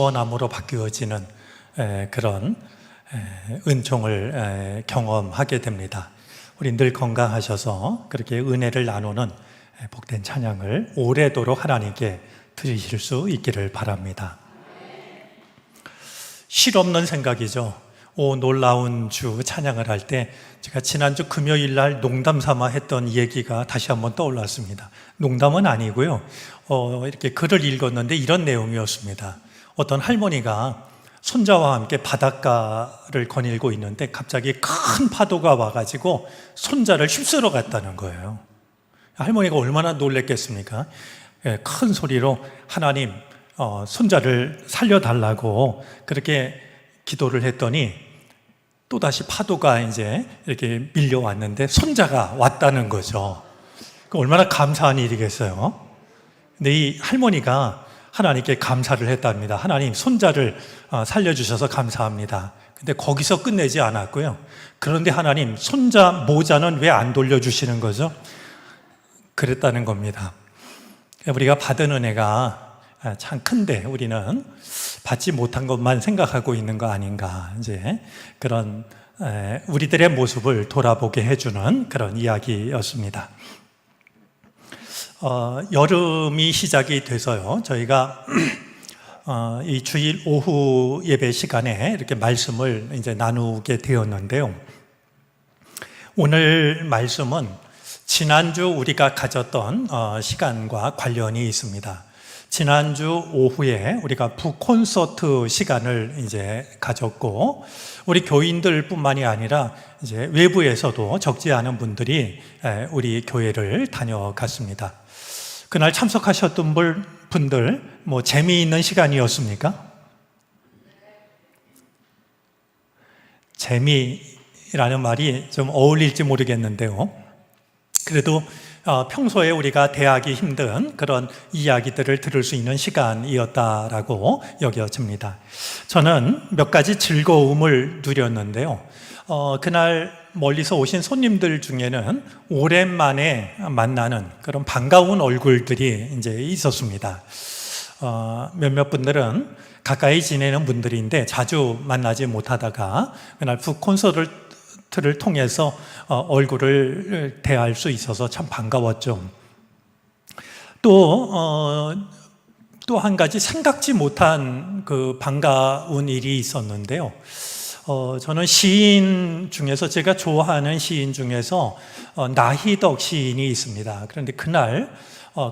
원함으로 바뀌어지는 그런 은총을 경험하게 됩니다. 우리 늘 건강하셔서 그렇게 은혜를 나누는 복된 찬양을 오래도록 하나님께 드리실 수 있기를 바랍니다. 실없는 생각이죠. 오 놀라운 주 찬양을 할 때 제가 지난주 금요일 날 농담 삼아 했던 얘기가 다시 한번 떠올랐습니다. 농담은 아니고요. 이렇게 글을 읽었는데 이런 내용이었습니다. 어떤 할머니가 손자와 함께 바닷가를 거닐고 있는데 갑자기 큰 파도가 와가지고 손자를 휩쓸어 갔다는 거예요. 할머니가 얼마나 놀랬겠습니까? 큰 소리로 하나님 손자를 살려달라고 그렇게 기도를 했더니 또다시 파도가 이제 이렇게 밀려왔는데 손자가 왔다는 거죠. 얼마나 감사한 일이겠어요. 근데 이 할머니가 하나님께 감사를 했답니다. 하나님 손자를 살려주셔서 감사합니다. 근데 거기서 끝내지 않았고요. 그런데 하나님 손자 모자는 왜 안 돌려주시는 거죠? 그랬다는 겁니다. 우리가 받은 은혜가 참 큰데 우리는 받지 못한 것만 생각하고 있는 거 아닌가, 이제 그런 우리들의 모습을 돌아보게 해주는 그런 이야기였습니다. 여름이 시작이 돼서요, 저희가 이 주일 오후 예배 시간에 이렇게 말씀을 이제 나누게 되었는데요. 오늘 말씀은 지난주 우리가 가졌던 시간과 관련이 있습니다. 지난주 오후에 우리가 북콘서트 시간을 이제 가졌고, 우리 교인들뿐만이 아니라 이제 외부에서도 적지 않은 분들이 우리 교회를 다녀갔습니다. 그날 참석하셨던 분들 뭐 재미있는 시간이었습니까? 재미라는 말이 좀 어울릴지 모르겠는데요. 그래도 평소에 우리가 대하기 힘든 그런 이야기들을 들을 수 있는 시간이었다라고 여겨집니다. 저는 몇 가지 즐거움을 누렸는데요. 그날 멀리서 오신 손님들 중에는 오랜만에 만나는 그런 반가운 얼굴들이 이제 있었습니다. 몇몇 분들은 가까이 지내는 분들인데 자주 만나지 못하다가 그날 북콘서트를 통해서 얼굴을 대할 수 있어서 참 반가웠죠. 또 한 가지 생각지 못한 그 반가운 일이 있었는데요. 저는 시인 중에서 제가 좋아하는 시인 중에서 나희덕 시인이 있습니다. 그런데 그날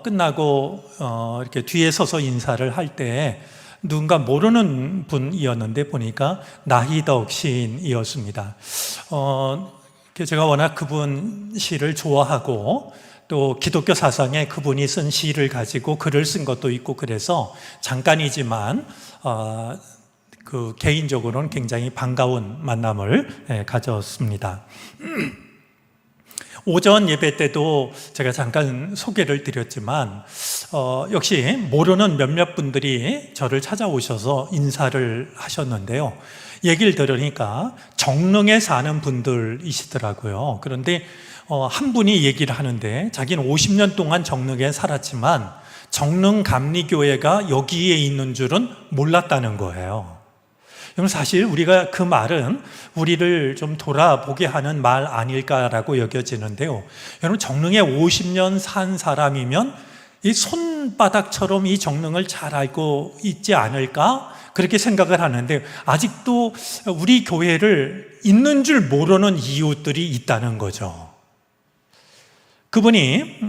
끝나고 이렇게 뒤에 서서 인사를 할 때 누군가 모르는 분이었는데 보니까 나희덕 시인이었습니다. 제가 워낙 그분 시를 좋아하고 또 기독교 사상에 그분이 쓴 시를 가지고 글을 쓴 것도 있고 그래서 잠깐이지만 개인적으로는 굉장히 반가운 만남을 가졌습니다. 오전 예배 때도 제가 잠깐 소개를 드렸지만 역시 모르는 몇몇 분들이 저를 찾아오셔서 인사를 하셨는데요. 얘기를 들으니까 정릉에 사는 분들이시더라고요. 그런데 한 분이 얘기를 하는데 자기는 50년 동안 정릉에 살았지만 정릉 감리교회가 여기에 있는 줄은 몰랐다는 거예요. 여러분, 사실 우리가 그 말은 우리를 좀 돌아보게 하는 말 아닐까라고 여겨지는데요. 여러분, 정릉에 50년 산 사람이면 이 손바닥처럼 이 정릉을 잘 알고 있지 않을까? 그렇게 생각을 하는데 아직도 우리 교회를 있는 줄 모르는 이웃들이 있다는 거죠. 그분이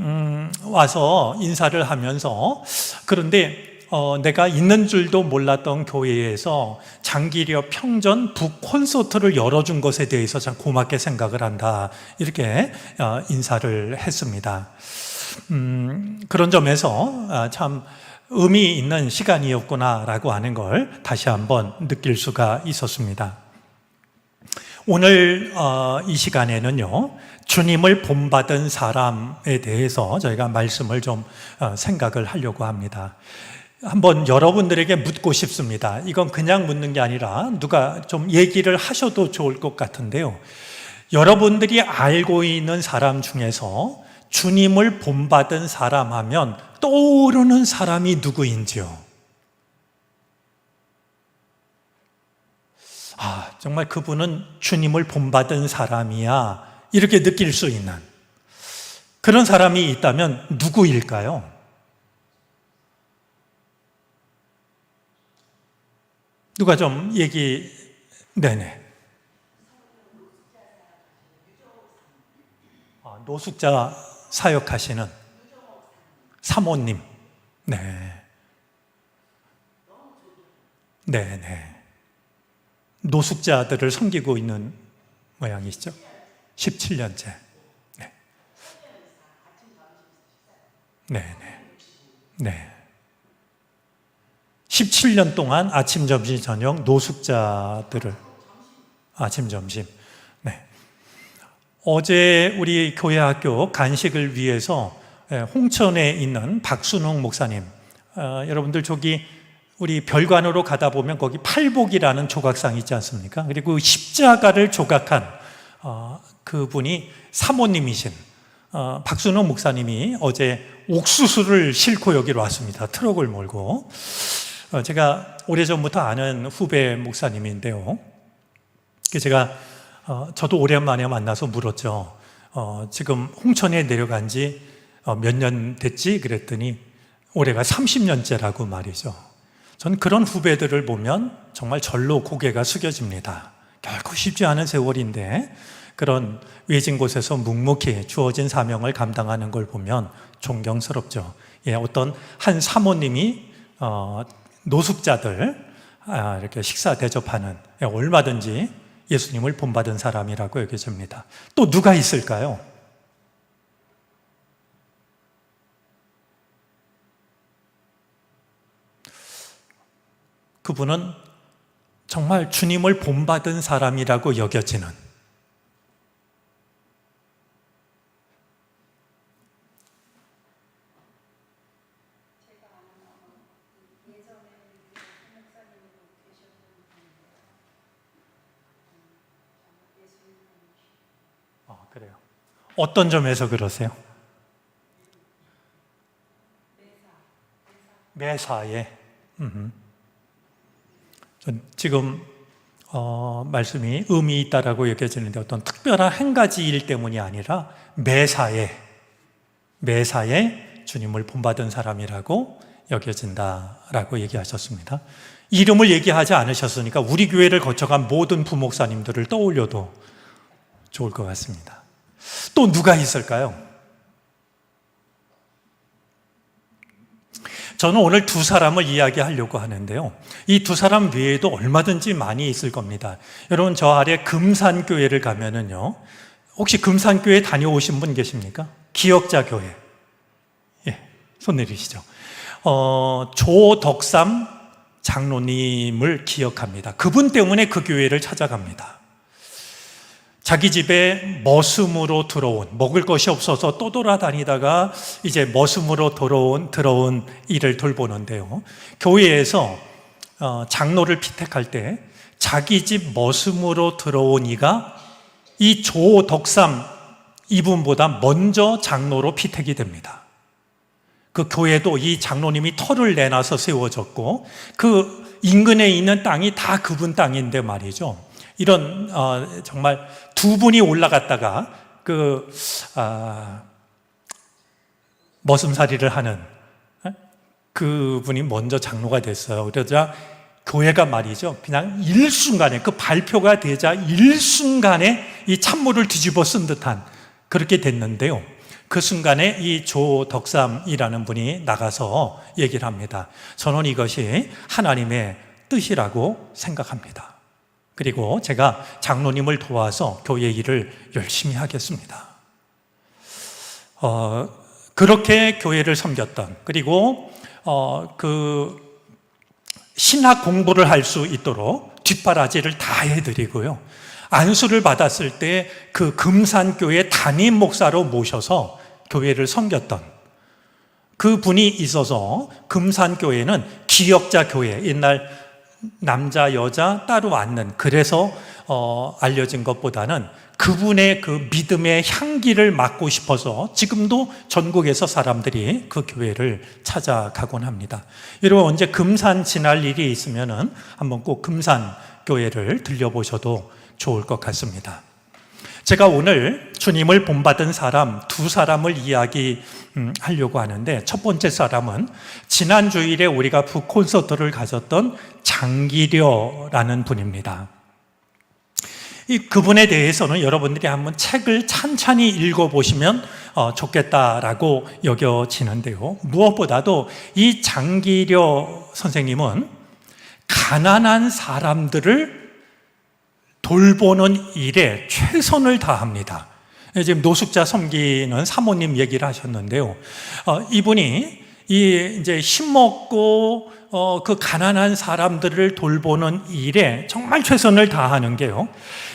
와서 인사를 하면서 그런데 내가 있는 줄도 몰랐던 교회에서 장기려 평전 북콘서트를 열어준 것에 대해서 참 고맙게 생각을 한다, 이렇게 인사를 했습니다. 그런 점에서 참 의미 있는 시간이었구나라고 하는 걸 다시 한번 느낄 수가 있었습니다. 오늘 이 시간에는요, 주님을 본받은 사람에 대해서 저희가 말씀을 좀 생각을 하려고 합니다. 한번 여러분들에게 묻고 싶습니다. 이건 그냥 묻는 게 아니라 누가 좀 얘기를 하셔도 좋을 것 같은데요. 여러분들이 알고 있는 사람 중에서 주님을 본받은 사람 하면 떠오르는 사람이 누구인지요? 정말 그분은 주님을 본받은 사람이야, 이렇게 느낄 수 있는 그런 사람이 있다면 누구일까요? 누가 좀 네네. 노숙자 사역하시는 사모님. 네. 네네. 노숙자들을 섬기고 있는 모양이시죠? 17년째. 네. 네네. 네. 17년 동안 아침, 점심, 저녁 노숙자들을 아침, 점심. 네. 어제 우리 교회 학교 간식을 위해서 홍천에 있는 박순홍 목사님, 여러분들 저기 우리 별관으로 가다 보면 거기 팔복이라는 조각상 있지 않습니까? 그리고 십자가를 조각한 그분이 사모님이신 박순홍 목사님이 어제 옥수수를 싣고 여기로 왔습니다. 트럭을 몰고. 제가 오래전부터 아는 후배 목사님인데요. 제가 저도 오랜만에 만나서 물었죠. 지금 홍천에 내려간 지 몇 년 됐지? 그랬더니 올해가 30년째라고 말이죠. 전 그런 후배들을 보면 정말 절로 고개가 숙여집니다. 결코 쉽지 않은 세월인데 그런 외진 곳에서 묵묵히 주어진 사명을 감당하는 걸 보면 존경스럽죠. 어떤 한 사모님이 노숙자들 이렇게 식사 대접하는, 얼마든지 예수님을 본받은 사람이라고 여겨집니다. 또 누가 있을까요? 그분은 정말 주님을 본받은 사람이라고 여겨지는, 그래요. 어떤 점에서 그러세요? 매사에. 지금 말씀이 의미 있다라고 여겨지는데 어떤 특별한 한 가지 일 때문이 아니라 매사에 주님을 본받은 사람이라고 여겨진다라고 얘기하셨습니다. 이름을 얘기하지 않으셨으니까 우리 교회를 거쳐간 모든 부목사님들을 떠올려도 좋을 것 같습니다. 또 누가 있을까요? 저는 오늘 두 사람을 이야기하려고 하는데요. 이 두 사람 외에도 얼마든지 많이 있을 겁니다. 여러분, 저 아래 금산교회를 가면은요, 혹시 금산교회 다녀오신 분 계십니까? 기억자 교회. 손 내리시죠. 조덕삼 장로님을 기억합니다. 그분 때문에 그 교회를 찾아갑니다. 자기 집에 머슴으로 들어온, 먹을 것이 없어서 떠돌아다니다가 이제 머슴으로 들어온 이를 돌보는데요. 교회에서 장로를 피택할 때 자기 집 머슴으로 들어온 이가 이 조덕삼 이분보다 먼저 장로로 피택이 됩니다. 그 교회도 이 장로님이 터를 내놔서 세워졌고 그 인근에 있는 땅이 다 그분 땅인데 말이죠. 이런 정말 두 분이 올라갔다가 머슴살이를 하는 그분이 먼저 장로가 됐어요. 그러자 교회가 말이죠, 그냥 일순간에, 그 발표가 되자 일순간에 이 찬물을 뒤집어 쓴 듯한 그렇게 됐는데요. 그 순간에 이 조덕삼이라는 분이 나가서 얘기를 합니다. 저는 이것이 하나님의 뜻이라고 생각합니다. 그리고 제가 장로님을 도와서 교회 일을 열심히 하겠습니다. 그렇게 교회를 섬겼던, 그리고 그 신학 공부를 할 수 있도록 뒷바라지를 다 해드리고요. 안수를 받았을 때 그 금산교회 담임 목사로 모셔서 교회를 섬겼던 그 분이 있어서 금산교회는 기역자 교회, 옛날 남자, 여자 따로 앉는, 그래서 알려진 것보다는 그분의 그 믿음의 향기를 맡고 싶어서 지금도 전국에서 사람들이 그 교회를 찾아가곤 합니다. 여러분, 언제 금산 지날 일이 있으면은 한번 꼭 금산 교회를 들려보셔도 좋을 것 같습니다. 제가 오늘 주님을 본받은 사람 두 사람을 이야기하려고 하는데, 첫 번째 사람은 지난 주일에 우리가 북콘서트를 가졌던 장기려라는 분입니다. 그분에 대해서는 여러분들이 한번 책을 찬찬히 읽어보시면 좋겠다라고 여겨지는데요. 무엇보다도 이 장기려 선생님은 가난한 사람들을 돌보는 일에 최선을 다합니다. 지금 노숙자 섬기는 사모님 얘기를 하셨는데요. 이분이 이제 힘없고 그 가난한 사람들을 돌보는 일에 정말 최선을 다하는 게요.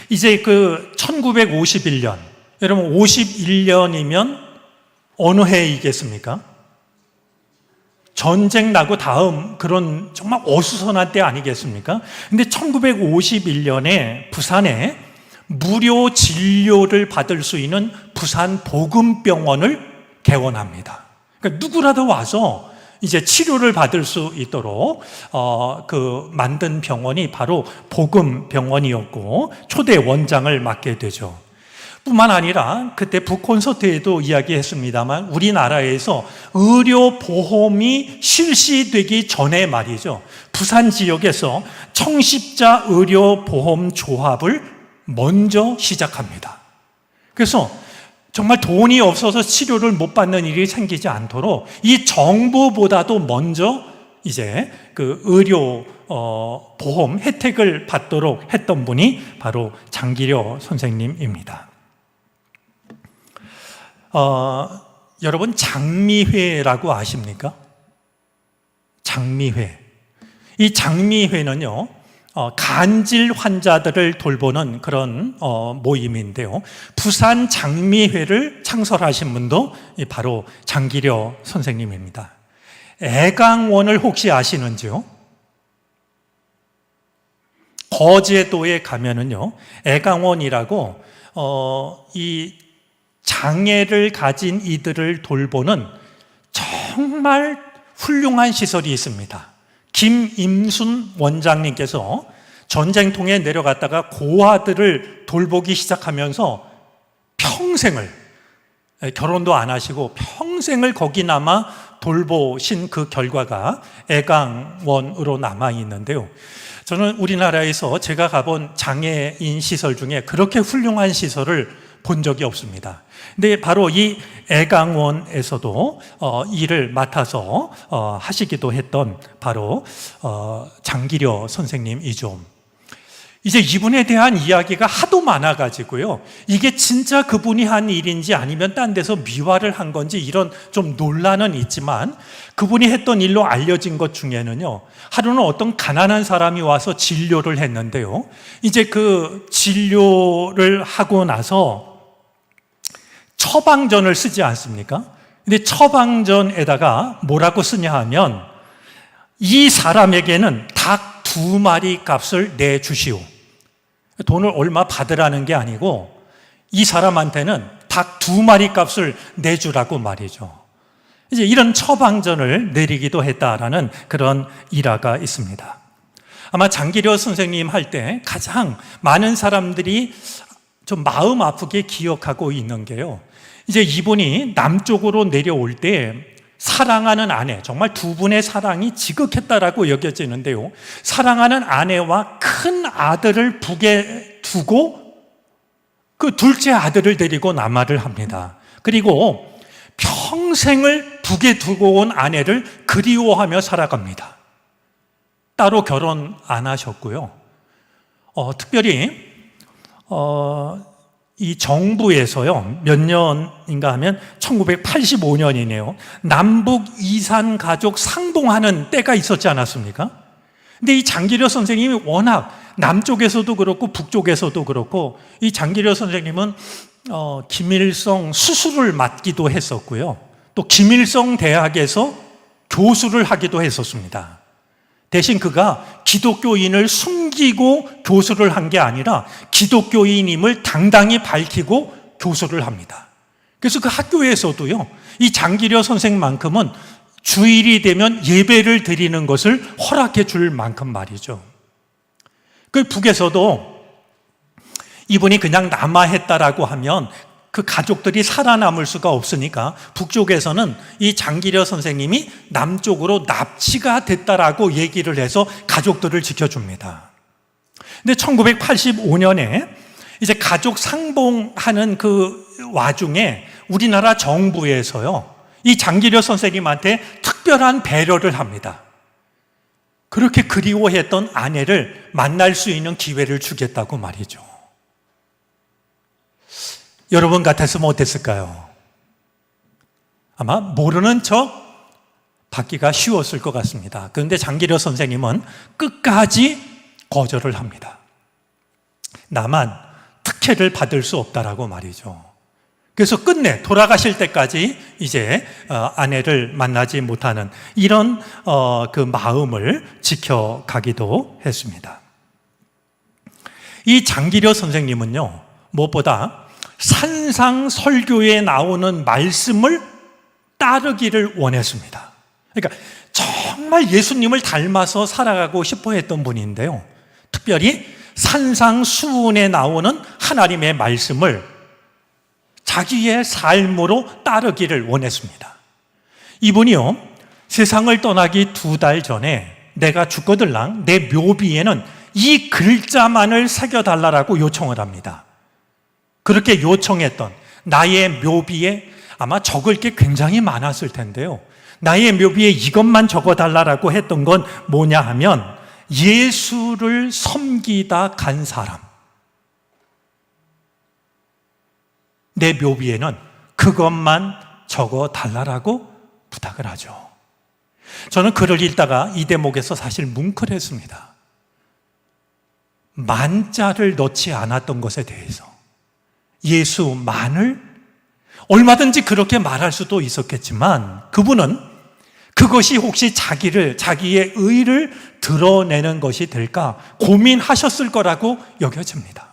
이제 그 1951년, 여러분 51년이면 어느 해이겠습니까? 전쟁 나고 다음 그런 정말 어수선한 때 아니겠습니까? 근데 1951년에 부산에 무료 진료를 받을 수 있는 부산 복음병원을 개원합니다. 그러니까 누구라도 와서 이제 치료를 받을 수 있도록 그 만든 병원이 바로 복음병원이었고 초대 원장을 맡게 되죠. 뿐만 아니라 그때 북콘서트에도 이야기했습니다만 우리나라에서 의료보험이 실시되기 전에 말이죠, 부산 지역에서 청십자 의료보험조합을 먼저 시작합니다. 그래서 정말 돈이 없어서 치료를 못 받는 일이 생기지 않도록 이 정부보다도 먼저 이제 그 의료 보험 혜택을 받도록 했던 분이 바로 장기려 선생님입니다. 여러분, 장미회라고 아십니까? 장미회. 이 장미회는요, 간질 환자들을 돌보는 그런 모임인데요. 부산 장미회를 창설하신 분도 바로 장기려 선생님입니다. 애강원을 혹시 아시는지요? 거제도에 가면은요, 애강원이라고 이 장애를 가진 이들을 돌보는 정말 훌륭한 시설이 있습니다. 김임순 원장님께서 전쟁통에 내려갔다가 고아들을 돌보기 시작하면서 평생을, 결혼도 안 하시고 평생을 거기 남아 돌보신 그 결과가 애강원으로 남아 있는데요. 저는 우리나라에서 제가 가본 장애인 시설 중에 그렇게 훌륭한 시설을 본 적이 없습니다. 근데 바로 이 애강원에서도 일을 맡아서 하시기도 했던 바로 장기려 선생님이죠. 이제 이분에 대한 이야기가 하도 많아가지고요, 이게 진짜 그분이 한 일인지 아니면 딴 데서 미화를 한 건지 이런 좀 논란은 있지만, 그분이 했던 일로 알려진 것 중에는요, 하루는 어떤 가난한 사람이 와서 진료를 했는데요, 이제 그 진료를 하고 나서 처방전을 쓰지 않습니까? 근데 처방전에다가 뭐라고 쓰냐 하면, 이 사람에게는 닭 2마리 값을 내주시오. 돈을 얼마 받으라는 게 아니고 이 사람한테는 닭 2마리 값을 내주라고 말이죠. 이제 이런 처방전을 내리기도 했다라는 그런 일화가 있습니다. 아마 장기려 선생님 할 때 가장 많은 사람들이 좀 마음 아프게 기억하고 있는 게요, 이제 이분이 남쪽으로 내려올 때 사랑하는 아내, 정말 두 분의 사랑이 지극했다라고 여겨지는데요, 사랑하는 아내와 큰 아들을 북에 두고 그 둘째 아들을 데리고 남하를 합니다. 그리고 평생을 북에 두고 온 아내를 그리워하며 살아갑니다. 따로 결혼 안 하셨고요. 특별히 이 정부에서요, 몇 년인가 하면 1985년이네요. 남북 이산 가족 상봉하는 때가 있었지 않았습니까? 근데 이 장기려 선생님이 워낙 남쪽에서도 그렇고 북쪽에서도 그렇고, 이 장기려 선생님은 김일성 수술을 맡기도 했었고요, 또 김일성 대학에서 교수를 하기도 했었습니다. 대신 그가 기독교인을 숨기고 교수를 한 게 아니라 기독교인임을 당당히 밝히고 교수를 합니다. 그래서 그 학교에서도요, 이 장기려 선생만큼은 주일이 되면 예배를 드리는 것을 허락해 줄 만큼 말이죠. 그 북에서도 이분이 그냥 남아했다라고 하면 그 가족들이 살아남을 수가 없으니까 북쪽에서는 이 장기려 선생님이 남쪽으로 납치가 됐다라고 얘기를 해서 가족들을 지켜줍니다. 근데 1985년에 이제 가족 상봉하는 그 와중에 우리나라 정부에서요, 이 장기려 선생님한테 특별한 배려를 합니다. 그렇게 그리워했던 아내를 만날 수 있는 기회를 주겠다고 말이죠. 여러분 같았으면 어땠을까요? 아마 모르는 척 받기가 쉬웠을 것 같습니다. 그런데 장기려 선생님은 끝까지 거절을 합니다. 나만 특혜를 받을 수 없다라고 말이죠. 그래서 끝내 돌아가실 때까지 이제 아내를 만나지 못하는 이런 그 마음을 지켜가기도 했습니다. 이 장기려 선생님은요, 무엇보다 산상설교에 나오는 말씀을 따르기를 원했습니다. 그러니까 정말 예수님을 닮아서 살아가고 싶어 했던 분인데요, 특별히 산상수훈에 나오는 하나님의 말씀을 자기의 삶으로 따르기를 원했습니다. 이분이요, 세상을 떠나기 2달 전에 내가 죽거들랑 내 묘비에는 이 글자만을 새겨달라고 요청을 합니다. 그렇게 요청했던 나의 묘비에 아마 적을 게 굉장히 많았을 텐데요, 나의 묘비에 이것만 적어달라고 했던 건 뭐냐 하면 예수를 섬기다 간 사람, 내 묘비에는 그것만 적어달라고 부탁을 하죠. 저는 글을 읽다가 이 대목에서 사실 뭉클했습니다. 만자를 넣지 않았던 것에 대해서 예수만을 얼마든지 그렇게 말할 수도 있었겠지만 그분은 그것이 혹시 자기의 의를 드러내는 것이 될까 고민하셨을 거라고 여겨집니다.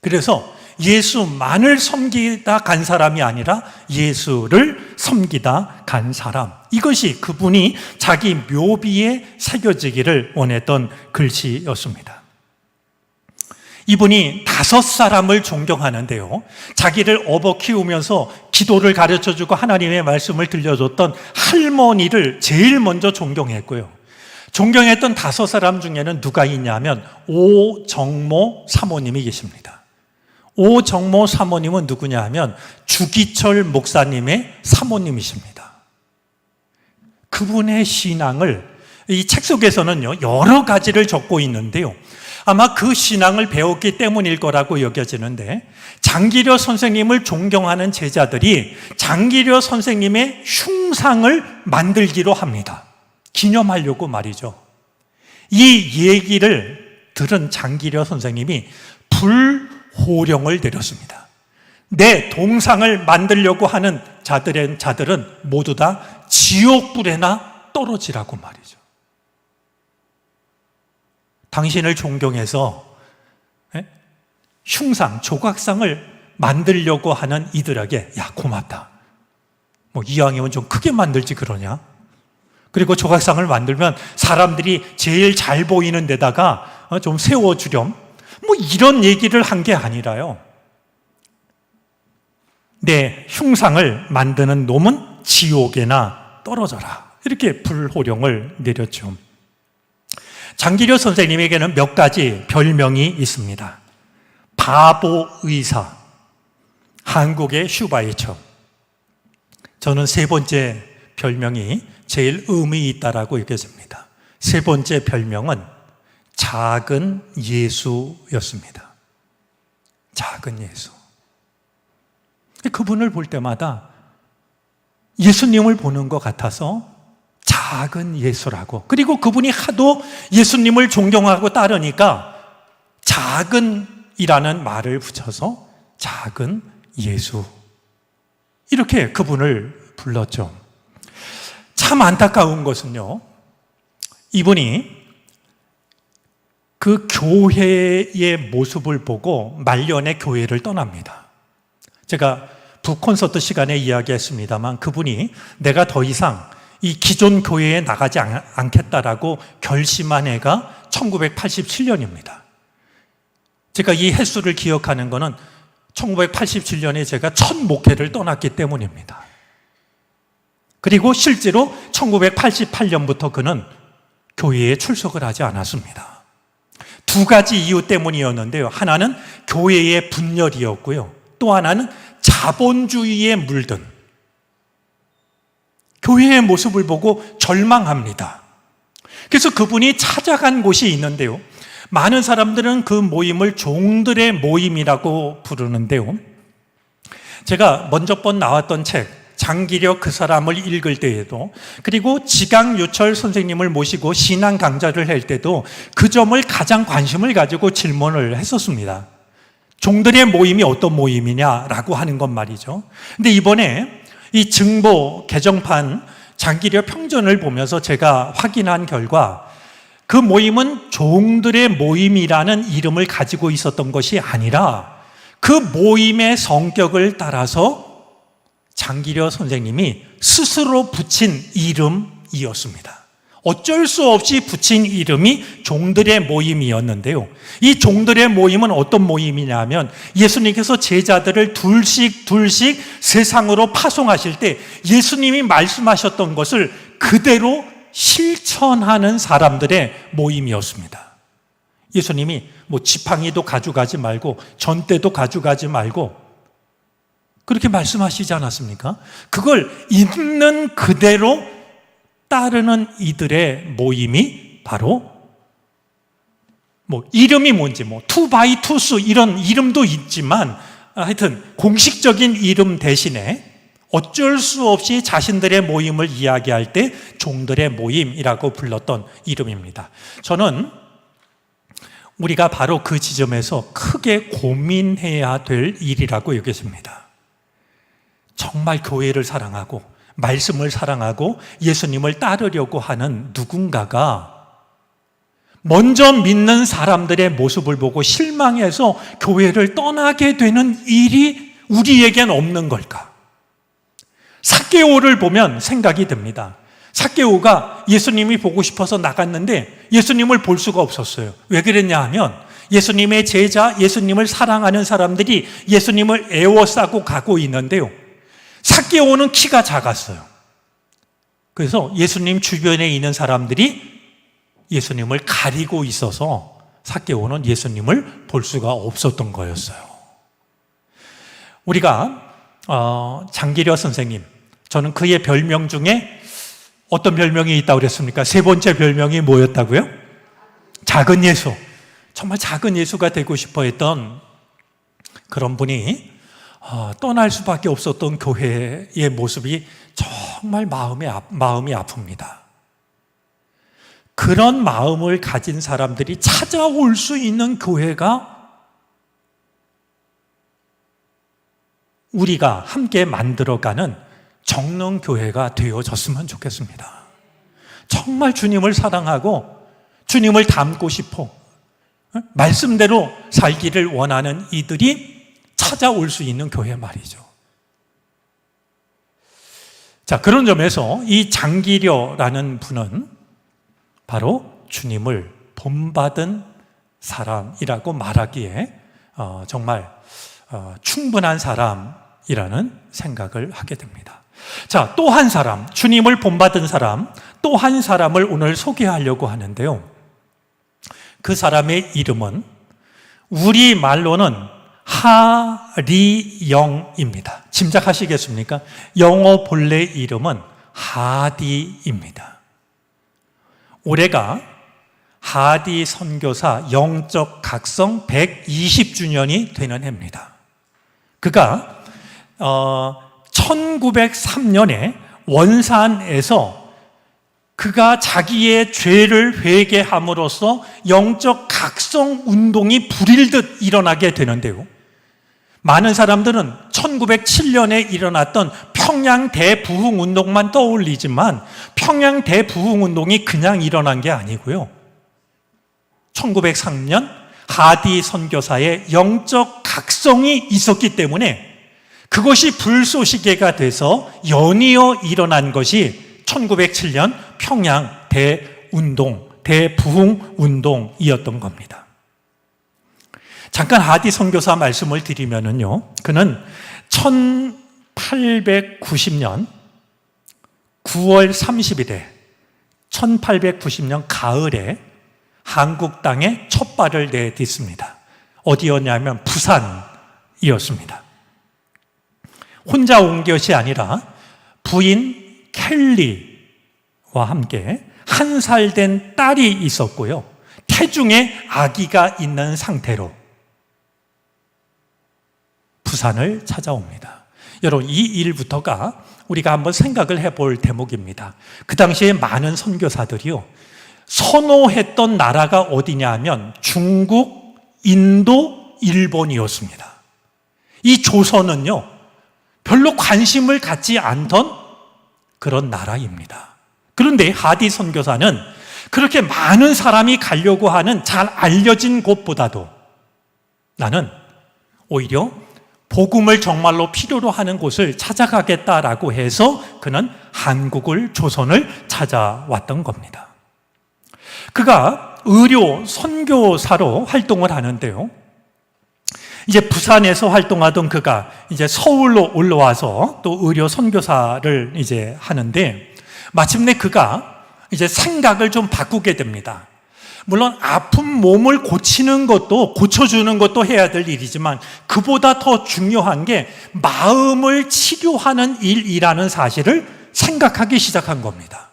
그래서 예수만을 섬기다 간 사람이 아니라 예수를 섬기다 간 사람, 이것이 그분이 자기 묘비에 새겨지기를 원했던 글씨였습니다. 이분이 5사람을 존경하는데요, 자기를 업어 키우면서 기도를 가르쳐주고 하나님의 말씀을 들려줬던 할머니를 제일 먼저 존경했고요, 존경했던 5사람 중에는 누가 있냐면 오정모 사모님이 계십니다. 오정모 사모님은 누구냐 하면 주기철 목사님의 사모님이십니다. 그분의 신앙을 이 책 속에서는요, 여러 가지를 적고 있는데요, 아마 그 신앙을 배웠기 때문일 거라고 여겨지는데, 장기려 선생님을 존경하는 제자들이 장기려 선생님의 흉상을 만들기로 합니다. 기념하려고 말이죠. 이 얘기를 들은 장기려 선생님이 불호령을 내렸습니다. 내 동상을 만들려고 하는 자들은 모두 다 지옥불에나 떨어지라고 말이죠. 당신을 존경해서 흉상, 조각상을 만들려고 하는 이들에게 야, 고맙다. 뭐 이왕이면 좀 크게 만들지 그러냐? 그리고 조각상을 만들면 사람들이 제일 잘 보이는 데다가 좀 세워주렴. 뭐 이런 얘기를 한 게 아니라요, 내 흉상을 만드는 놈은 지옥에나 떨어져라, 이렇게 불호령을 내렸죠. 장기려 선생님에게는 몇 가지 별명이 있습니다. 바보 의사, 한국의 슈바이처. 저는 3번째 별명이 제일 의미 있다라고 여겨집니다. 3번째 별명은 작은 예수였습니다. 작은 예수. 그분을 볼 때마다 예수님을 보는 것 같아서 작은 예수라고, 그리고 그분이 하도 예수님을 존경하고 따르니까 작은이라는 말을 붙여서 작은 예수, 이렇게 그분을 불렀죠. 참 안타까운 것은요, 이분이 그 교회의 모습을 보고 말년에 교회를 떠납니다. 제가 북콘서트 시간에 이야기했습니다만 그분이 내가 더 이상 이 기존 교회에 나가지 않겠다라고 결심한 해가 1987년입니다. 제가 이 횟수를 기억하는 것은 1987년에 제가 첫 목회를 떠났기 때문입니다. 그리고 실제로 1988년부터 그는 교회에 출석을 하지 않았습니다. 두 가지 이유 때문이었는데요. 하나는 교회의 분열이었고요. 또 하나는 자본주의에 물든 교회의 모습을 보고 절망합니다. 그래서 그분이 찾아간 곳이 있는데요. 많은 사람들은 그 모임을 종들의 모임이라고 부르는데요. 제가 먼저 번 나왔던 책 장기력 그 사람을 읽을 때에도, 그리고 지강유철 선생님을 모시고 신앙 강좌를 할 때도 그 점을 가장 관심을 가지고 질문을 했었습니다. 종들의 모임이 어떤 모임이냐라고 하는 것 말이죠. 근데 이번에 이 증보 개정판 장기력 평전을 보면서 제가 확인한 결과 그 모임은 종들의 모임이라는 이름을 가지고 있었던 것이 아니라 그 모임의 성격을 따라서 장기려 선생님이 스스로 붙인 이름이었습니다. 어쩔 수 없이 붙인 이름이 종들의 모임이었는데요. 이 종들의 모임은 어떤 모임이냐면 예수님께서 제자들을 둘씩 세상으로 파송하실 때 예수님이 말씀하셨던 것을 그대로 실천하는 사람들의 모임이었습니다. 예수님이 지팡이도 가져가지 말고 전대도 가져가지 말고 그렇게 말씀하시지 않았습니까? 그걸 있는 그대로 따르는 이들의 모임이 바로 이름이 뭔지 투바이투스 이런 이름도 있지만 하여튼 공식적인 이름 대신에 어쩔 수 없이 자신들의 모임을 이야기할 때 종들의 모임이라고 불렀던 이름입니다. 저는 우리가 바로 그 지점에서 크게 고민해야 될 일이라고 여겼습니다. 정말 교회를 사랑하고 말씀을 사랑하고 예수님을 따르려고 하는 누군가가 먼저 믿는 사람들의 모습을 보고 실망해서 교회를 떠나게 되는 일이 우리에겐 없는 걸까? 삭개오를 보면 생각이 듭니다. 삭개오가 예수님이 보고 싶어서 나갔는데 예수님을 볼 수가 없었어요. 왜 그랬냐 하면 예수님의 제자, 예수님을 사랑하는 사람들이 예수님을 에워싸고 가고 있는데요. 삭개오는 키가 작았어요. 그래서 예수님 주변에 있는 사람들이 예수님을 가리고 있어서 삭개오는 예수님을 볼 수가 없었던 거였어요. 우리가 장기려 선생님, 저는 그의 별명 중에 어떤 별명이 있다고 그랬습니까? 세 번째 별명이 뭐였다고요? 작은 예수. 정말 작은 예수가 되고 싶어 했던 그런 분이 떠날 수밖에 없었던 교회의 모습이 정말 마음이 아픕니다. 그런 마음을 가진 사람들이 찾아올 수 있는 교회가 우리가 함께 만들어가는 정릉교회가 되어졌으면 좋겠습니다. 정말 주님을 사랑하고 주님을 닮고 싶어 말씀대로 살기를 원하는 이들이 찾아올 수 있는 교회 말이죠. 자, 그런 점에서 이 장기려라는 분은 바로 주님을 본받은 사람이라고 말하기에 정말 충분한 사람이라는 생각을 하게 됩니다. 자, 또 한 사람, 주님을 본받은 사람, 또 한 사람을 오늘 소개하려고 하는데요. 그 사람의 이름은 우리말로는 하리영입니다. 짐작하시겠습니까? 영어 본래 이름은 하디입니다. 올해가 하디 선교사 영적 각성 120주년이 되는 해입니다. 그가 1903년에 원산에서 그가 자기의 죄를 회개함으로써 영적 각성 운동이 불일듯 일어나게 되는데요. 많은 사람들은 1907년에 일어났던 평양 대부흥운동만 떠올리지만 평양 대부흥운동이 그냥 일어난 게 아니고요. 1903년 하디 선교사의 영적 각성이 있었기 때문에 그것이 불쏘시개가 돼서 연이어 일어난 것이 1907년 평양 대부흥운동이었던 겁니다. 잠깐 하디 선교사 말씀을 드리면은요, 그는 1890년 9월 30일에 1890년 가을에 한국 땅에 첫 발을 내딛습니다. 어디였냐면 부산이었습니다. 혼자 온 것이 아니라 부인 켈리와 함께 1살 된 딸이 있었고요. 태중에 아기가 있는 상태로 부산을 찾아옵니다. 여러분, 이 일부터가 우리가 한번 생각을 해볼 대목입니다. 그 당시에 많은 선교사들이요, 선호했던 나라가 어디냐 하면 중국, 인도, 일본이었습니다. 이 조선은요, 별로 관심을 갖지 않던 그런 나라입니다. 그런데 하디 선교사는 그렇게 많은 사람이 가려고 하는 잘 알려진 곳보다도 나는 오히려 복음을 정말로 필요로 하는 곳을 찾아가겠다라고 해서 그는 한국을, 조선을 찾아왔던 겁니다. 그가 의료 선교사로 활동을 하는데요, 이제 부산에서 활동하던 그가 이제 서울로 올라와서 또 의료 선교사를 이제 하는데, 마침내 그가 이제 생각을 좀 바꾸게 됩니다. 물론 아픈 몸을 고치는 것도, 고쳐주는 것도 해야 될 일이지만 그보다 더 중요한 게 마음을 치료하는 일이라는 사실을 생각하기 시작한 겁니다.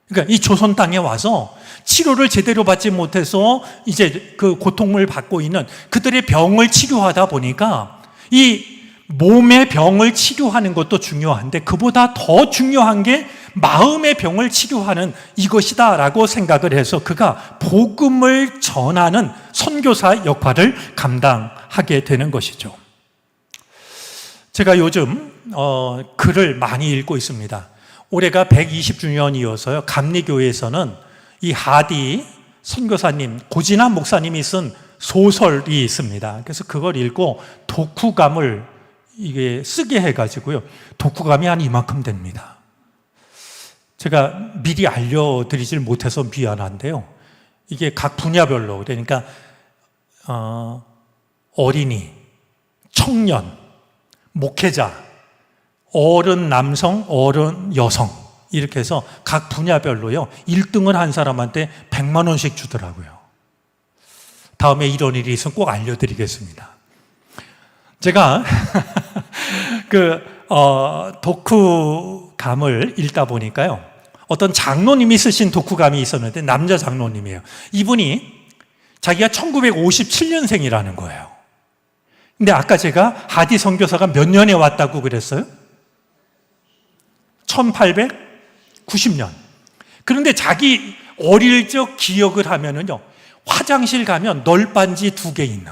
그러니까 이 조선 땅에 와서 치료를 제대로 받지 못해서 이제 그 고통을 받고 있는 그들의 병을 치료하다 보니까 이 몸의 병을 치료하는 것도 중요한데 그보다 더 중요한 게 마음의 병을 치료하는 이것이다라고 생각을 해서 그가 복음을 전하는 선교사 역할을 감당하게 되는 것이죠. 제가 요즘 글을 많이 읽고 있습니다. 올해가 120주년이어서요, 감리교회에서는 이 하디 선교사님, 고진환 목사님이 쓴 소설이 있습니다. 그래서 그걸 읽고 독후감을 이게 쓰게 해가지고요, 독후감이 한 이만큼 됩니다. 제가 미리 알려드리질 못해서 미안한데요, 이게 각 분야별로, 그러니까 어린이, 청년, 목회자, 어른 남성, 어른 여성, 이렇게 해서 각 분야별로요 1등을 한 사람한테 100만 원씩 주더라고요. 다음에 이런 일이 있으면 꼭 알려드리겠습니다. 제가 독후감을 읽다 보니까요, 어떤 장로님이 쓰신 독후감이 있었는데, 남자 장로님이에요. 이분이 자기가 1957년생이라는 거예요. 근데 아까 제가 하디 선교사가 몇 년에 왔다고 그랬어요? 1890년. 그런데 자기 어릴 적 기억을 하면은요, 화장실 가면 널빤지 2개 있는,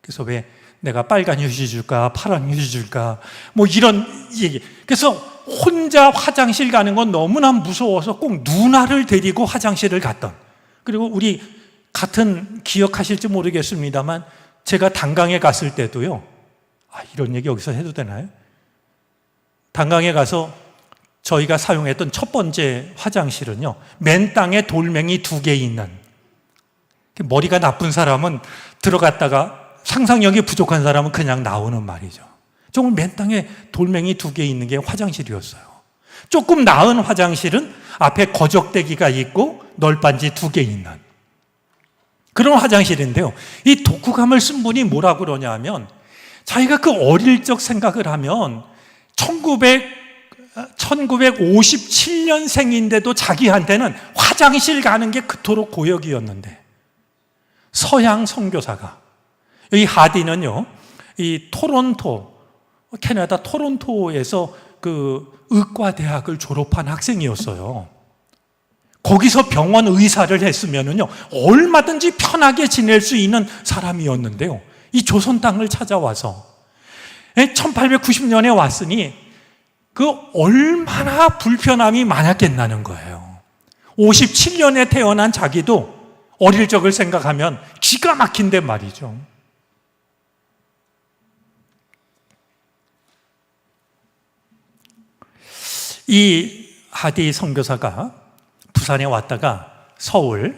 그래서 왜 내가 빨간 휴지 줄까, 파란 휴지 줄까, 뭐 이런 얘기. 그래서 혼자 화장실 가는 건 너무나 무서워서 꼭 누나를 데리고 화장실을 갔던. 그리고 우리 같은 기억하실지 모르겠습니다만, 제가 단강에 갔을 때도요, 이런 얘기 여기서 해도 되나요? 단강에 가서 저희가 사용했던 첫 번째 화장실은요, 맨 땅에 돌멩이 2개 있는, 머리가 나쁜 사람은 들어갔다가 상상력이 부족한 사람은 그냥 나오는 말이죠. 정말 맨 땅에 돌멩이 2개 있는 게 화장실이었어요. 조금 나은 화장실은 앞에 거적대기가 있고 널빤지 2개 있는 그런 화장실인데요, 이 독후감을 쓴 분이 뭐라고 그러냐 하면, 자기가 그 어릴 적 생각을 하면 1957년생인데도 자기한테는 화장실 가는 게 그토록 고역이었는데, 서양 선교사가, 이 하디는요, 이 토론토, 캐나다 토론토에서 그 의과대학을 졸업한 학생이었어요. 거기서 병원 의사를 했으면은요, 얼마든지 편하게 지낼 수 있는 사람이었는데요, 이 조선 땅을 찾아와서 1890년에 왔으니 그 얼마나 불편함이 많았겠나는 거예요. 57년에 태어난 자기도 어릴 적을 생각하면 기가 막힌데 말이죠. 이 하디 선교사가 부산에 왔다가 서울로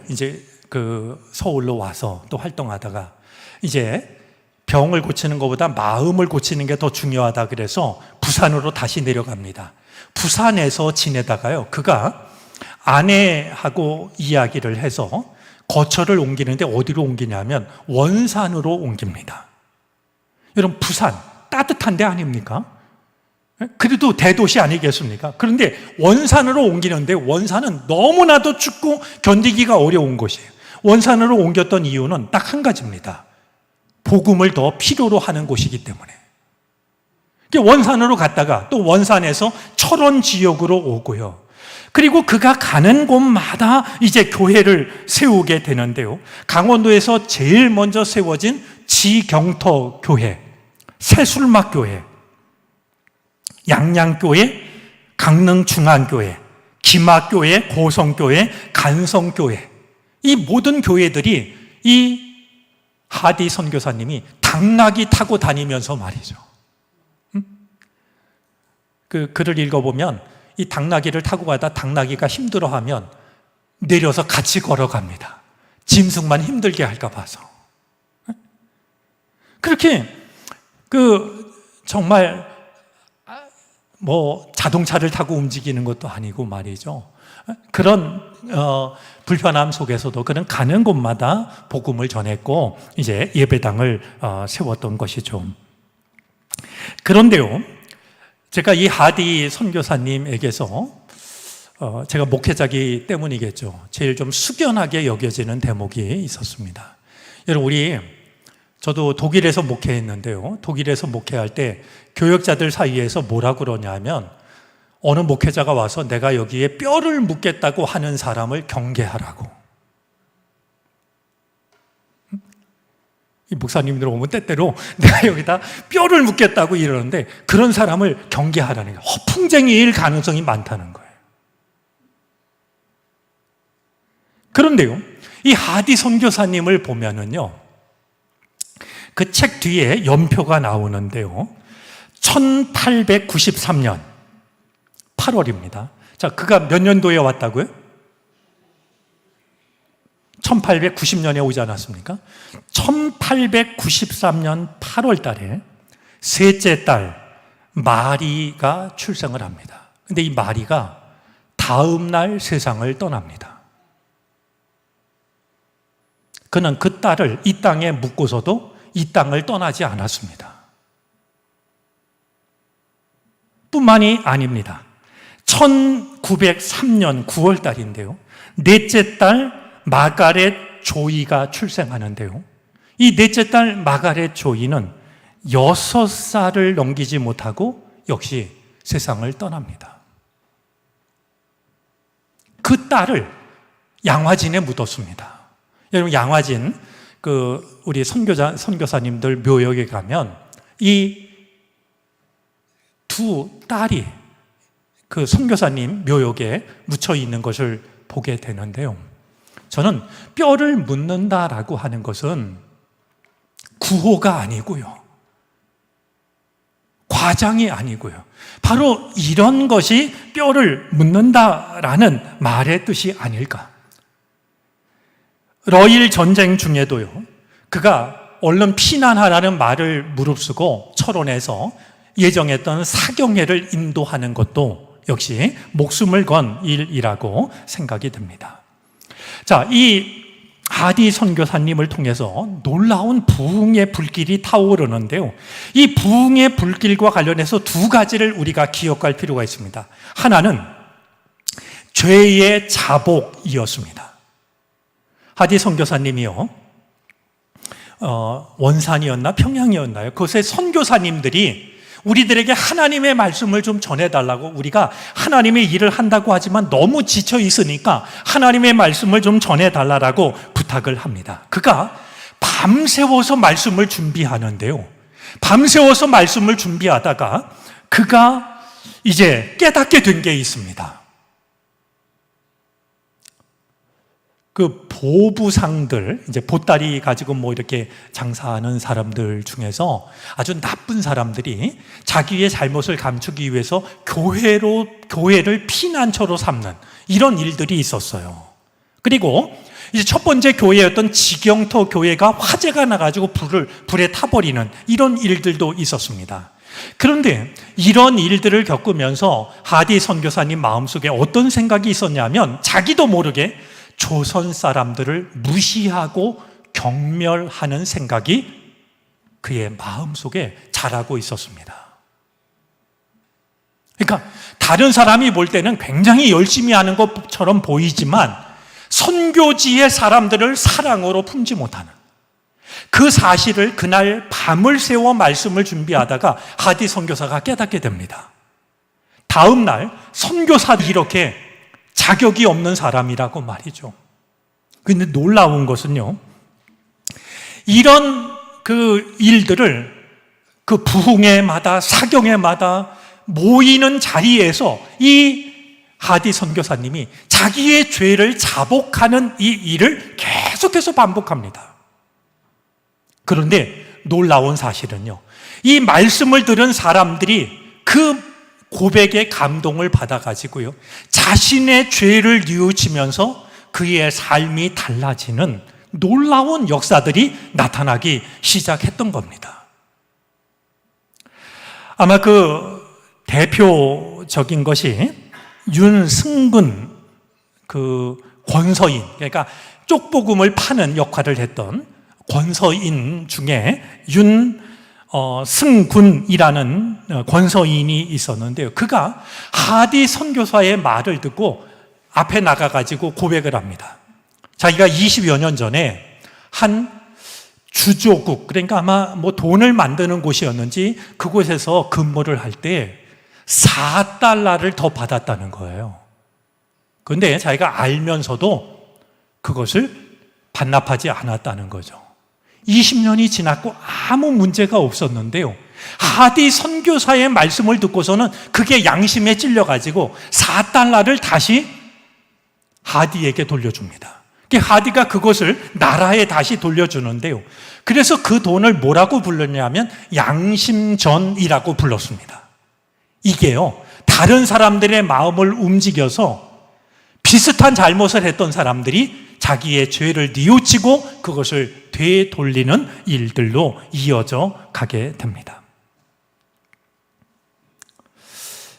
와서 또 활동하다가 이제 병을 고치는 것보다 마음을 고치는 게 더 중요하다 그래서 부산으로 다시 내려갑니다. 부산에서 지내다가요, 그가 아내하고 이야기를 해서 거처를 옮기는데 어디로 옮기냐면 원산으로 옮깁니다. 여러분, 부산 따뜻한 데 아닙니까? 그래도 대도시 아니겠습니까? 그런데 원산으로 옮기는데 원산은 너무나도 춥고 견디기가 어려운 곳이에요. 원산으로 옮겼던 이유는 딱 한 가지입니다. 복음을 더 필요로 하는 곳이기 때문에. 원산으로 갔다가 또 원산에서 철원 지역으로 오고요. 그리고 그가 가는 곳마다 이제 교회를 세우게 되는데요. 강원도에서 제일 먼저 세워진 지경터 교회, 새술막 교회, 양양교회, 강릉중앙교회, 김학교회, 고성교회, 간성교회, 이 모든 교회들이 이 하디 선교사님이 당나귀 타고 다니면서 말이죠. 그 글을 읽어보면 이 당나귀를 타고 가다 당나귀가 힘들어하면 내려서 같이 걸어갑니다. 짐승만 힘들게 할까 봐서. 그렇게 정말 자동차를 타고 움직이는 것도 아니고 말이죠. 그런 불편함 속에서도 그는 가는 곳마다 복음을 전했고 이제 예배당을 세웠던 것이죠. 그런데요, 제가 이 하디 선교사님에게서 제가 목회자기 때문이겠죠, 제일 좀 숙연하게 여겨지는 대목이 있었습니다. 여러분, 저도 독일에서 목회했는데요, 독일에서 목회할 때 교역자들 사이에서 뭐라 그러냐면 어느 목회자가 와서 내가 여기에 뼈를 묻겠다고 하는 사람을 경계하라고. 이 목사님들 오면 때때로 내가 여기다 뼈를 묻겠다고 이러는데 그런 사람을 경계하라는 거예요. 허풍쟁이일 가능성이 많다는 거예요. 그런데요, 이 하디 선교사님을 보면은요, 그 책 뒤에 연표가 나오는데요, 1893년 8월입니다. 자, 그가 몇 년도에 왔다고요? 1890년에 오지 않았습니까? 1893년 8월 달에 셋째 딸 마리가 출생을 합니다. 근데 이 마리가 다음 날 세상을 떠납니다. 그는 그 딸을 이 땅에 묻고서도 이 땅을 떠나지 않았습니다. 뿐만이 아닙니다. 1903년 9월 달인데요, 넷째 딸 마가렛 조이가 출생하는데요, 이 넷째 딸 마가렛 조이는 6살을 넘기지 못하고 역시 세상을 떠납니다. 그 딸을 양화진에 묻었습니다. 여러분, 양화진 우리 선교사님들 묘역에 가면 이 두 딸이 그 선교사님 묘역에 묻혀 있는 것을 보게 되는데요, 저는 뼈를 묻는다라고 하는 것은 구호가 아니고요, 과장이 아니고요, 바로 이런 것이 뼈를 묻는다라는 말의 뜻이 아닐까. 러일 전쟁 중에도요, 그가 얼른 피난하라는 말을 무릅쓰고 철원에서 예정했던 사경회를 인도하는 것도 역시 목숨을 건 일이라고 생각이 듭니다. 자, 이 하디 선교사님을 통해서 놀라운 부흥의 불길이 타오르는데요, 이 부흥의 불길과 관련해서 두 가지를 우리가 기억할 필요가 있습니다. 하나는 죄의 자복이었습니다. 하디 선교사님이요, 원산이었나 평양이었나요? 그곳의 선교사님들이 우리들에게 하나님의 말씀을 좀 전해달라고, 우리가 하나님의 일을 한다고 하지만 너무 지쳐 있으니까 하나님의 말씀을 좀 전해달라고 부탁을 합니다. 그가 밤새워서 말씀을 준비하는데요, 밤새워서 말씀을 준비하다가 그가 이제 깨닫게 된 게 있습니다. 그 보부상들, 이제 보따리 가지고 뭐 이렇게 장사하는 사람들 중에서 아주 나쁜 사람들이 자기의 잘못을 감추기 위해서 교회를 피난처로 삼는 이런 일들이 있었어요. 그리고 이제 첫 번째 교회였던 지경터 교회가 화재가 나가지고 불에 타버리는 이런 일들도 있었습니다. 그런데 이런 일들을 겪으면서 하디 선교사님 마음속에 어떤 생각이 있었냐면 자기도 모르게 조선 사람들을 무시하고 경멸하는 생각이 그의 마음속에 자라고 있었습니다. 그러니까 다른 사람이 볼 때는 굉장히 열심히 하는 것처럼 보이지만 선교지의 사람들을 사랑으로 품지 못하는 그 사실을 그날 밤을 새워 말씀을 준비하다가 하디 선교사가 깨닫게 됩니다. 다음 날 선교사들이 이렇게 자격이 없는 사람이라고 말이죠. 근데 놀라운 것은요, 이런 그 일들을 그 부흥회마다 사경회마다 모이는 자리에서 이 하디 선교사님이 자기의 죄를 자복하는 이 일을 계속해서 반복합니다. 그런데 놀라운 사실은요, 이 말씀을 들은 사람들이 그 고백에 감동을 받아가지고요, 자신의 죄를 뉘우치면서 그의 삶이 달라지는 놀라운 역사들이 나타나기 시작했던 겁니다. 아마 그 대표적인 것이 윤승근 그 권서인, 그러니까 쪽복음을 파는 역할을 했던 권서인 중에 승군이라는 권서인이 있었는데요. 그가 하디 선교사의 말을 듣고 앞에 나가가지고 고백을 합니다. 자기가 20여 년 전에 한 주조국, 그러니까 아마 뭐 돈을 만드는 곳이었는지 그곳에서 근무를 할 때 4달러를 더 받았다는 거예요. 그런데 자기가 알면서도 그것을 반납하지 않았다는 거죠. 20년이 지났고 아무 문제가 없었는데요, 하디 선교사의 말씀을 듣고서는 그게 양심에 찔려가지고 4달러를 다시 하디에게 돌려줍니다. 하디가 그것을 나라에 다시 돌려주는데요, 그래서 그 돈을 뭐라고 불렀냐면 양심전이라고 불렀습니다. 이게요, 다른 사람들의 마음을 움직여서 비슷한 잘못을 했던 사람들이 자기의 죄를 뉘우치고 그것을 되돌리는 일들로 이어져 가게 됩니다.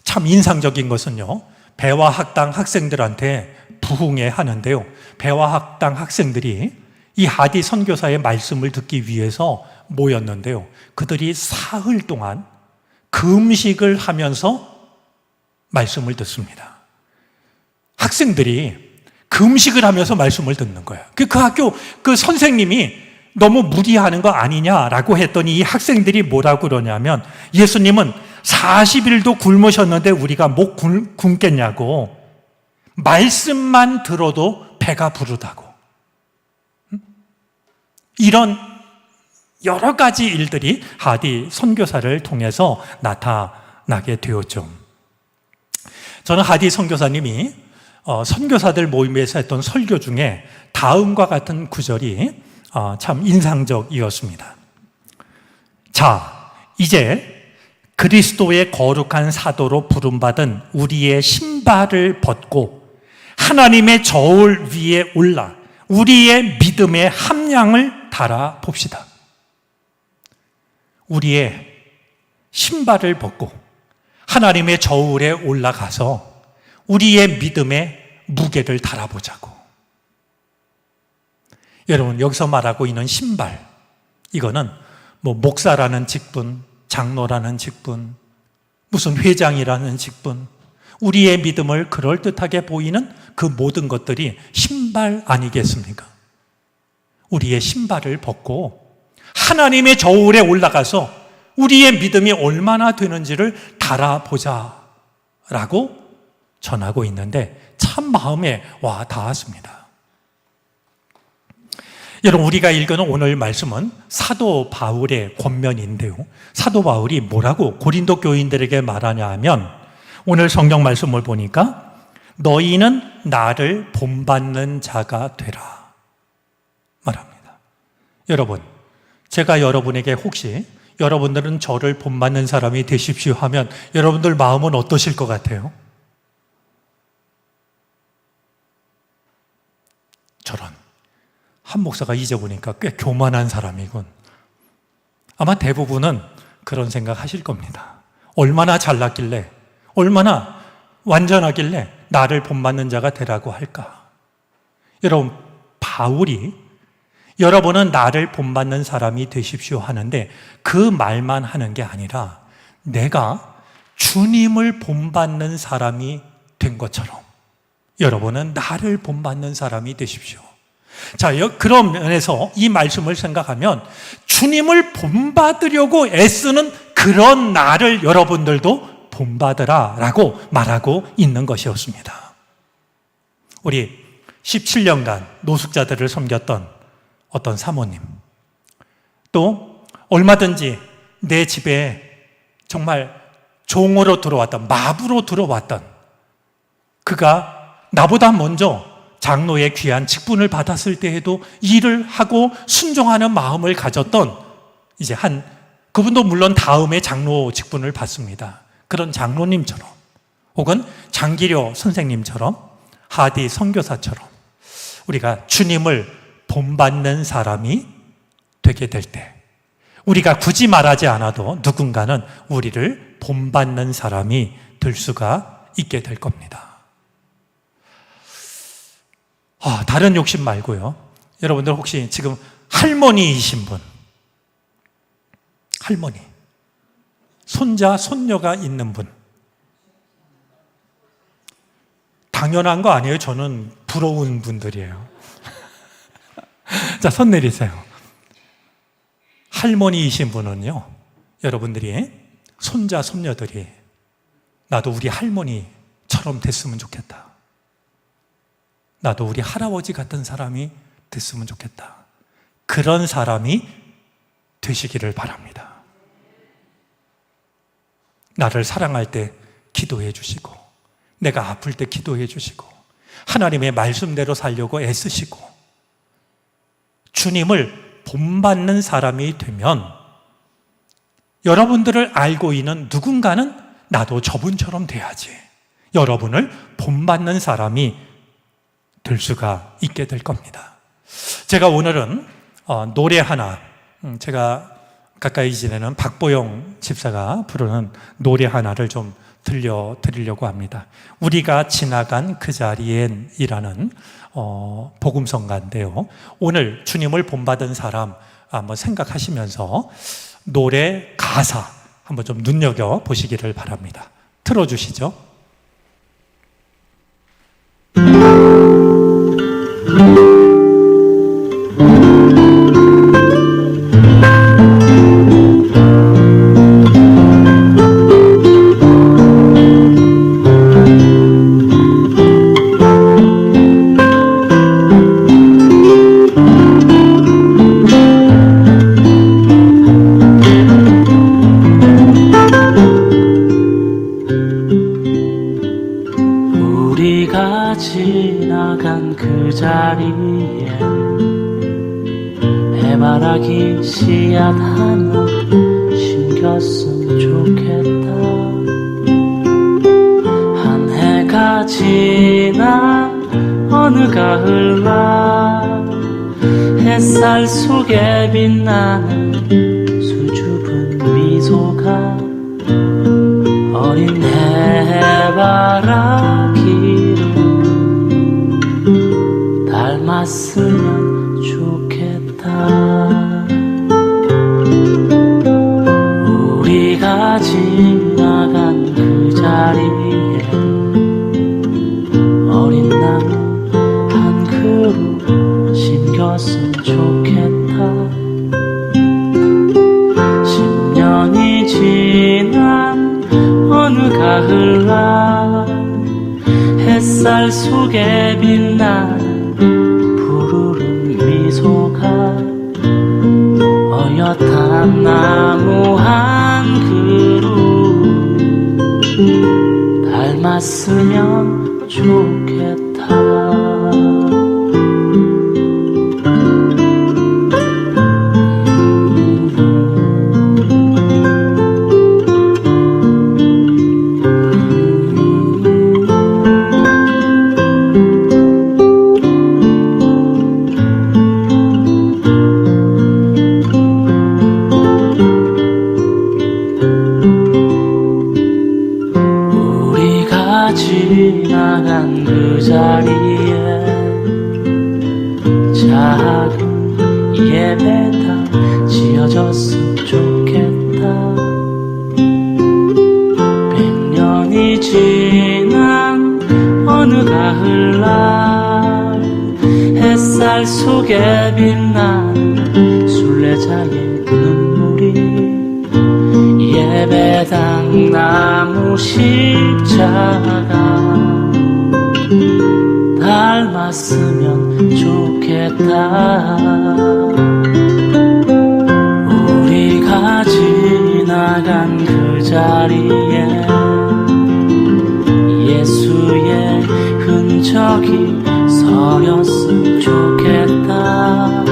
참 인상적인 것은요, 배화학당 학생들한테 부흥회 하는데요, 배화학당 학생들이 이 하디 선교사의 말씀을 듣기 위해서 모였는데요, 그들이 사흘 동안 금식을 하면서 말씀을 듣습니다. 학생들이 금식을 하면서 말씀을 듣는 거예요. 그 학교 그 선생님이 너무 무리하는 거 아니냐라고 했더니 이 학생들이 뭐라고 그러냐면, 예수님은 40일도 굶으셨는데 우리가 못 굶겠냐고, 말씀만 들어도 배가 부르다고. 이런 여러 가지 일들이 하디 선교사를 통해서 나타나게 되었죠. 저는 하디 선교사님이 선교사들 모임에서 했던 설교 중에 다음과 같은 구절이 참 인상적이었습니다. 자, 이제 그리스도의 거룩한 사도로 부름받은 우리의 신발을 벗고 하나님의 저울 위에 올라 우리의 믿음의 함량을 달아 봅시다. 우리의 신발을 벗고 하나님의 저울에 올라가서 우리의 믿음의 무게를 달아보자고. 여러분, 여기서 말하고 있는 신발, 이거는 뭐 목사라는 직분, 장로라는 직분, 무슨 회장이라는 직분, 우리의 믿음을 그럴듯하게 보이는 그 모든 것들이 신발 아니겠습니까? 우리의 신발을 벗고 하나님의 저울에 올라가서 우리의 믿음이 얼마나 되는지를 달아보자라고 전하고 있는데 참 마음에 와 닿았습니다. 여러분, 우리가 읽은 오늘 말씀은 사도 바울의 권면인데요. 사도 바울이 뭐라고 고린도 교인들에게 말하냐 하면, 오늘 성경 말씀을 보니까 너희는 나를 본받는 자가 되라 말합니다. 여러분, 제가 여러분에게 혹시 여러분들은 저를 본받는 사람이 되십시오 하면 여러분들 마음은 어떠실 것 같아요? 저런, 한 목사가 이제 보니까 꽤 교만한 사람이군. 아마 대부분은 그런 생각 하실 겁니다. 얼마나 잘났길래, 얼마나 완전하길래 나를 본받는 자가 되라고 할까? 여러분, 바울이 여러분은 나를 본받는 사람이 되십시오 하는데 그 말만 하는 게 아니라 내가 주님을 본받는 사람이 된 것처럼 여러분은 나를 본받는 사람이 되십시오. 자, 그런 면에서 이 말씀을 생각하면 주님을 본받으려고 애쓰는 그런 나를 여러분들도 본받으라 라고 말하고 있는 것이었습니다. 우리 17년간 노숙자들을 섬겼던 어떤 사모님, 또 얼마든지 내 집에 정말 종으로 들어왔던, 마부로 들어왔던 그가 나보다 먼저 장로의 귀한 직분을 받았을 때에도 일을 하고 순종하는 마음을 가졌던 그분도 물론 다음에 장로 직분을 받습니다. 그런 장로님처럼 혹은 장기료 선생님처럼 하디 선교사처럼 우리가 주님을 본받는 사람이 되게 될 때 우리가 굳이 말하지 않아도 누군가는 우리를 본받는 사람이 될 수가 있게 될 겁니다. 다른 욕심 말고요. 여러분들 혹시 지금 할머니이신 분, 할머니, 손자, 손녀가 있는 분, 당연한 거 아니에요? 저는 부러운 분들이에요. 자, 손 내리세요. 할머니이신 분은요, 여러분들이 손자, 손녀들이 나도 우리 할머니처럼 됐으면 좋겠다. 나도 우리 할아버지 같은 사람이 됐으면 좋겠다. 그런 사람이 되시기를 바랍니다. 나를 사랑할 때 기도해 주시고, 내가 아플 때 기도해 주시고, 하나님의 말씀대로 살려고 애쓰시고, 주님을 본받는 사람이 되면 여러분들을 알고 있는 누군가는 나도 저분처럼 돼야지. 여러분을 본받는 사람이 될 수가 있게 될 겁니다. 제가 오늘은 노래 하나, 제가 가까이 지내는 박보영 집사가 부르는 노래 하나를 좀 들려드리려고 합니다. 우리가 지나간 그 자리엔 이라는 복음성가인데요. 오늘 주님을 본받은 사람 한번 생각하시면서 노래 가사 한번 좀 눈여겨보시기를 바랍니다. 틀어주시죠. 우리가 지나간 그 자리에 해바라기 씨앗 하나 심겼으면 좋겠다. 한 해가 지난 어느 가을날 햇살 속에 빛나는 수줍은 미소가 어린 해바라기를 닮았으면 좋겠다. 우리가 지나간 그 자리에 어린 나무 한 그루 심겼으면 좋겠다. 10년이 지난 어느 가을날 햇살 속에 빛나는 푸르른 미소가 닮았으면 좋겠다. 우리가 지나간 그 자리에 작은 예배당 지어졌으면 좋겠다. 100년이 지난 어느 가을날 햇살 속에 빛나는 순례자의 눈물이 예배당 나무 십자가 닮았으면 좋겠다. 우리가 지나간 그 자리에 예수의 흔적이 서렸으면 좋겠다.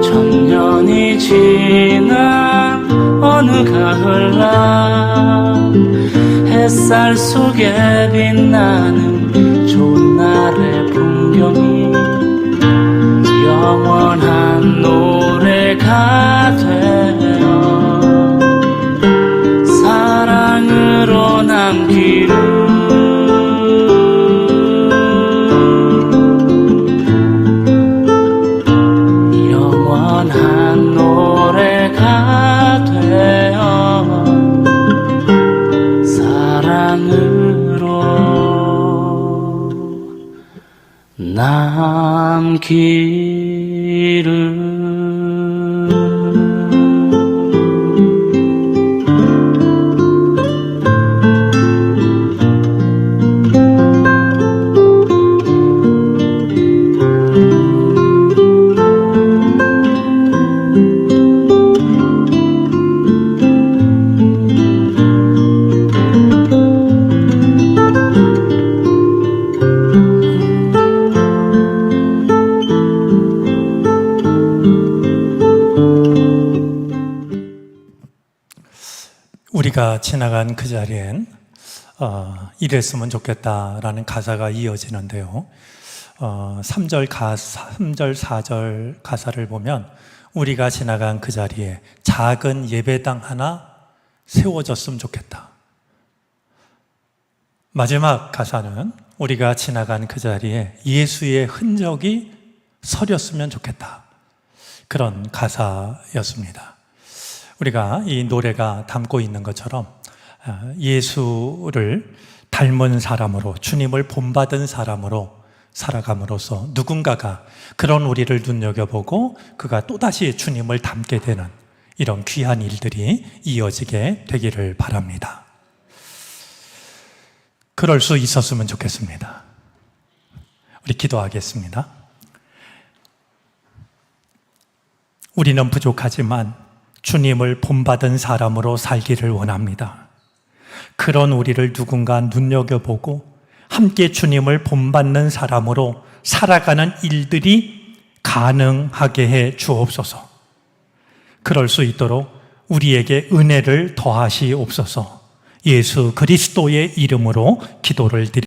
천년이 지난 어느 가을날 햇살 속에 빛나는 좋은 날의 풍경이 영원한 노래가 되어 사랑으로 남기를 영원한 노래가 되어 사랑으로 남기를. 우리가 지나간 그 자리엔 이랬으면 좋겠다라는 가사가 이어지는데요. 3절, 4절 가사를 보면 우리가 지나간 그 자리에 작은 예배당 하나 세워졌으면 좋겠다. 마지막 가사는 우리가 지나간 그 자리에 예수의 흔적이 서렸으면 좋겠다. 그런 가사였습니다. 우리가 이 노래가 담고 있는 것처럼 예수를 닮은 사람으로, 주님을 본받은 사람으로 살아감으로써 누군가가 그런 우리를 눈여겨보고 그가 또다시 주님을 닮게 되는 이런 귀한 일들이 이어지게 되기를 바랍니다. 그럴 수 있었으면 좋겠습니다. 우리 기도하겠습니다. 우리는 부족하지만 주님을 본받은 사람으로 살기를 원합니다. 그런 우리를 누군가 눈여겨보고 함께 주님을 본받는 사람으로 살아가는 일들이 가능하게 해 주옵소서. 그럴 수 있도록 우리에게 은혜를 더하시옵소서. 예수 그리스도의 이름으로 기도를 드립니다.